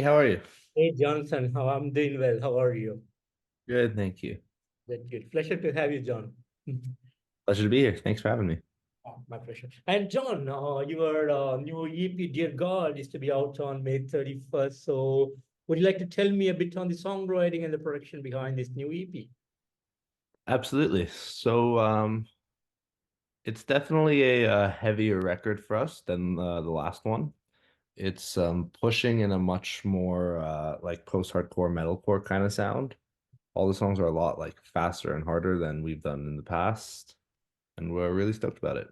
how are you? Hey Johnson, how I'm doing well. How are you? Good, thank you. That's good. Pleasure to have you, John. Pleasure to be here. Thanks for having me. My pleasure. And John, your new EP, Dear God, is to be out on May 31st. So would you like to tell me a bit on the songwriting and the production behind this new EP? Absolutely. It's definitely a heavier record for us than the last one. It's pushing in a much more like post-hardcore metalcore kind of sound. All the songs are a lot like faster and harder than we've done in the past, and we're really stoked about it.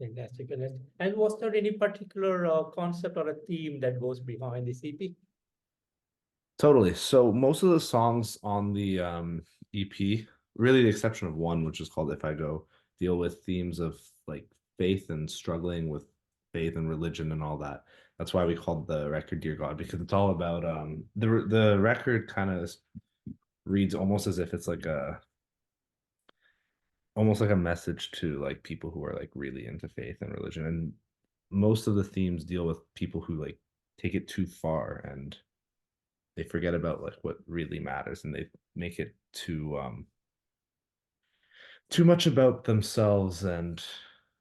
Fantastic, fantastic. And was there any particular concept or a theme that goes behind this EP? Totally. So most of the songs on the EP, really the exception of one, which is called If I Go, deal with themes of like faith and struggling with faith and religion and all that. That's why we called the record Dear God, because it's all about the record kind of reads almost as if it's like a almost like a message to like people who are like really into faith and religion. And most of the themes deal with people who like take it too far and they forget about like what really matters and they make it too much about themselves, and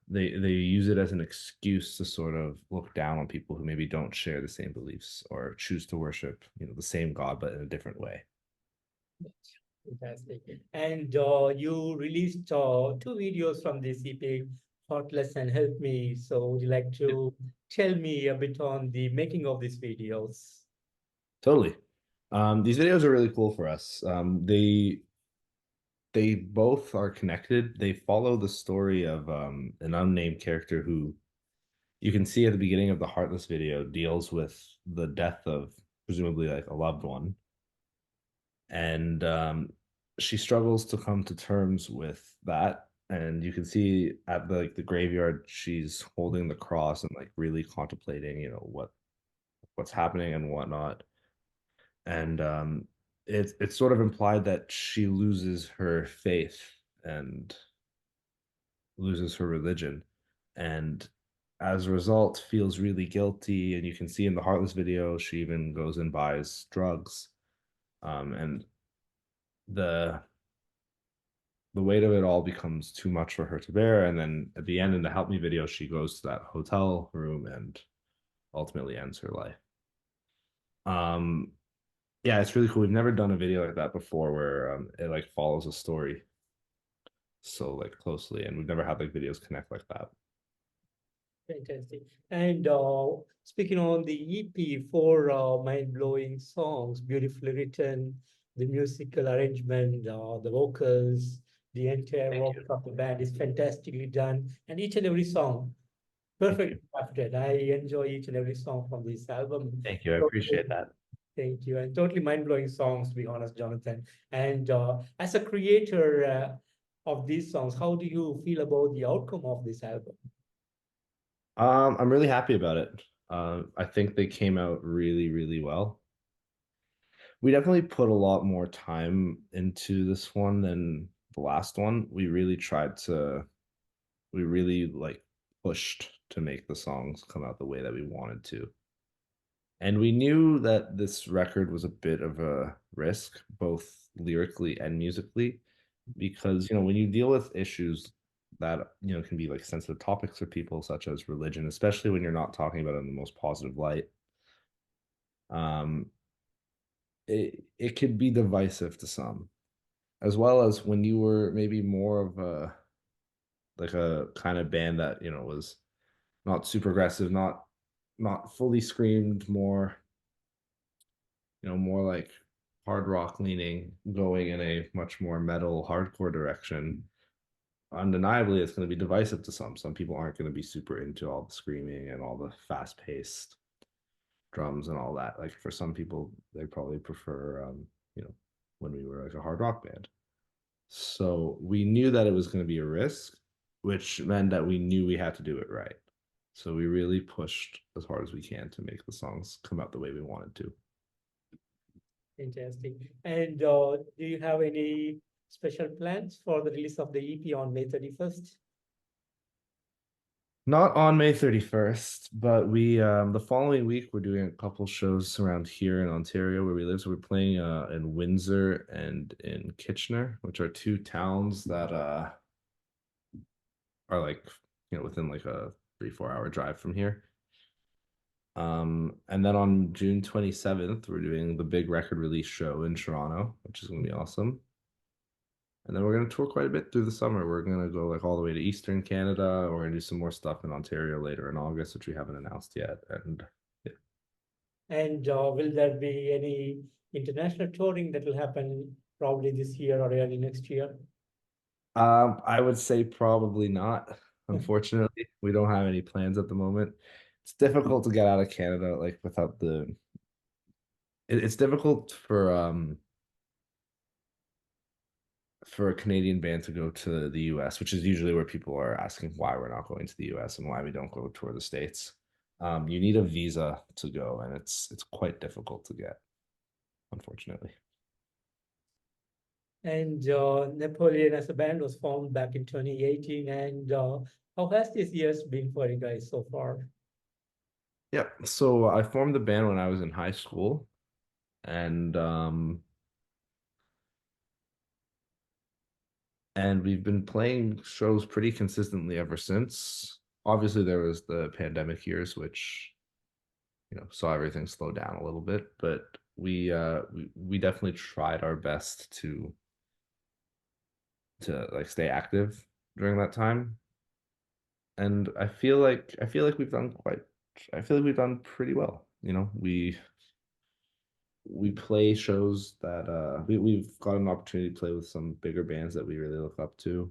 they use it as an excuse to sort of look down on people who maybe don't share the same beliefs or choose to worship, the same God but in a different way. Fantastic. And you released two videos from this EP, Thoughtless and Help Me. So would you like to tell me a bit on the making of these videos? Totally. These videos are really cool for us. They both are connected. They follow the story of an unnamed character who you can see at the beginning of the Heartless video deals with the death of presumably like a loved one. And she struggles to come to terms with that. And you can see at the graveyard, she's holding the cross and like really contemplating, what's happening and whatnot. And it's sort of implied that she loses her faith and loses her religion, and as a result feels really guilty. And you can see in the Heartless video, she even goes and buys drugs. And the the weight of it all becomes too much for her to bear. And then at the end, in the Help Me video, she goes to that hotel room and ultimately ends her life. Um, yeah, it's really cool. We've never done a video like that before where it like follows a story so like closely, and we've never had like videos connect like that. Fantastic. And speaking on the EP, four mind-blowing songs, beautifully written, the musical arrangement, the vocals, the entire Thank work you. of the band is fantastically done, and each and every song Thank you. perfectly crafted. I enjoy each and every song from this album. Thank you. I Totally, appreciate that. thank you, and totally mind-blowing songs, to be honest, Jonathan. And as a creator of these songs, how do you feel about the outcome of this album? I'm really happy about it. I think they came out really, really well. We definitely put a lot more time into this one than the last one. We really like pushed to make the songs come out the way that we wanted to. And we knew that this record was a bit of a risk, both lyrically and musically, because, when you deal with issues that, can be like sensitive topics for people, such as religion, especially when you're not talking about it in the most positive light, um, it could be divisive to some, as well as when you were maybe more of a kind of band that, was not super aggressive, not fully screamed, more like hard rock leaning, going in a much more metal hardcore direction. Undeniably, it's going to be divisive to some. Some people aren't going to be super into all the screaming and all the fast paced drums and all that. Like for some people, they probably prefer, when we were like a hard rock band. So we knew that it was going to be a risk, which meant that we knew we had to do it right. So we really pushed as hard as we can to make the songs come out the way we wanted to. Fantastic. And do you have any special plans for the release of the EP on May 31st? Not on May 31st, but we the following week we're doing a couple shows around here in Ontario where we live. So we're playing in Windsor and in Kitchener, which are two towns that are like, within like a 3-4 hour drive from here. And then on June 27th, we're doing the big record release show in Toronto, which is gonna be awesome. And then we're gonna tour quite a bit through the summer. We're gonna go like all the way to Eastern Canada. We're gonna do some more stuff in Ontario later in August, which we haven't announced yet. And yeah. And will there be any international touring that will happen probably this year or early next year? I would say probably not. Unfortunately, we don't have any plans at the moment. It's difficult to get out of Canada like without it's difficult for a Canadian band to go to the US, which is usually where people are asking why we're not going to the US and why we don't go tour the States. You need a visa to go, and it's quite difficult to get, unfortunately. And Napoleon as a band was formed back in 2018. And how has this years been for you guys so far? Yeah, so I formed the band when I was in high school, and and we've been playing shows pretty consistently ever since. Obviously, there was the pandemic years, which saw everything slow down a little bit, but we definitely tried our best to like stay active during that time. And I feel like we've done pretty well. We play shows that we've got an opportunity to play with some bigger bands that we really look up to,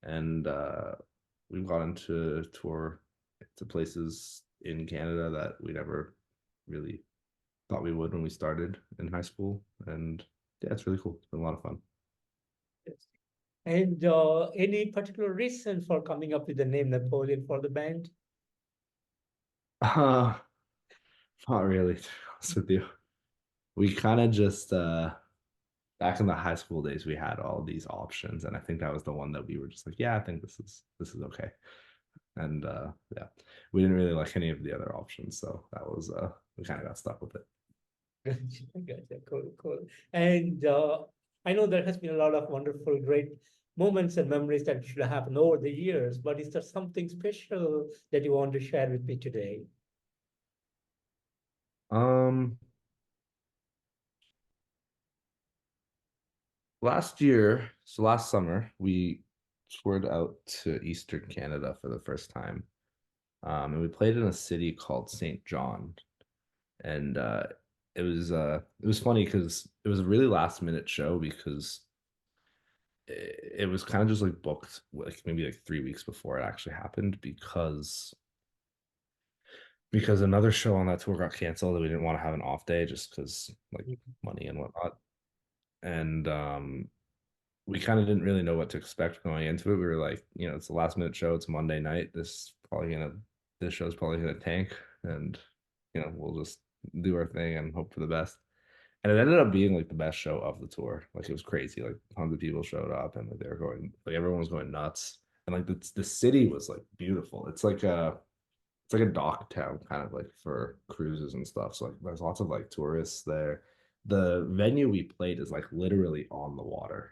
and we've gotten to tour to places in Canada that we never really thought we would when we started in high school. And yeah, it's really cool. It's been a lot of fun. And any particular reason for coming up with the name Napoleon for the band? uh Not really, to be honest with you. We kind of just back in the high school days we had all these options, and I think that was the one that we were just like, yeah, I think this is okay. And yeah, we didn't really like any of the other options, so that was we kind of got stuck with it. Gotcha. Cool, cool. And I know there has been a lot of wonderful, great moments and memories that should have happened over the years, but is there something special that you want to share with me today? um Last year, so last summer, we toured out to Eastern Canada for the first time. And we played in a city called St. John. And it was funny because it was a really last minute show because it was kind of just like booked like maybe like 3 weeks before it actually happened because another show on that tour got canceled and we didn't want to have an off day just because like money and whatnot. And we kind of didn't really know what to expect going into it. We were like, it's a last minute show. It's Monday night. This show's probably gonna tank, and we'll just do our thing and hope for the best. And it ended up being like the best show of the tour. Like it was crazy. Like tons of people showed up, and like they were going, like everyone was going nuts. And like the city was like beautiful. It's like a dock town, kind of like for cruises and stuff. So like there's lots of like tourists there. The venue we played is like literally on the water.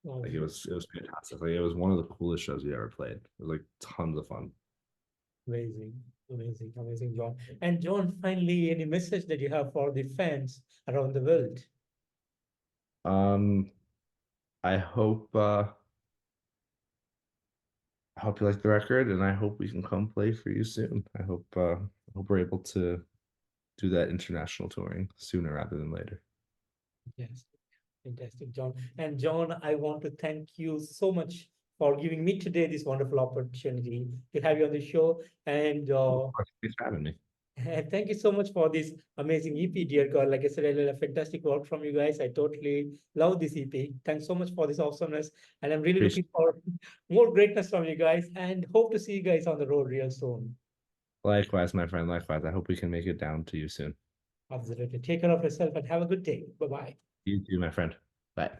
Oh, Like it was fantastic. Like it was one of the coolest shows we ever played. It was like tons of fun. amazing, amazing, amazing, John. And John, finally, any message that you have for the fans around the world? Um, I hope you like the record, and I hope we can come play for you soon. I hope we're able to do that international touring sooner rather than later. Yes. Fantastic, John. And John, I want to thank you so much for giving me today this wonderful opportunity to have you on the show. And Of course, thanks for having me. and thank you so much for this amazing EP, dear God. Like I said, I a fantastic work from you guys. I totally love this EP. Thanks so much for this awesomeness. And I'm really Appreciate looking for more greatness from you guys and hope to see you guys on the road real soon. Likewise, my friend. Likewise. I hope we can make it down to you soon. Absolutely. Take care of yourself and have a good day. Bye bye. You too, my friend. Bye.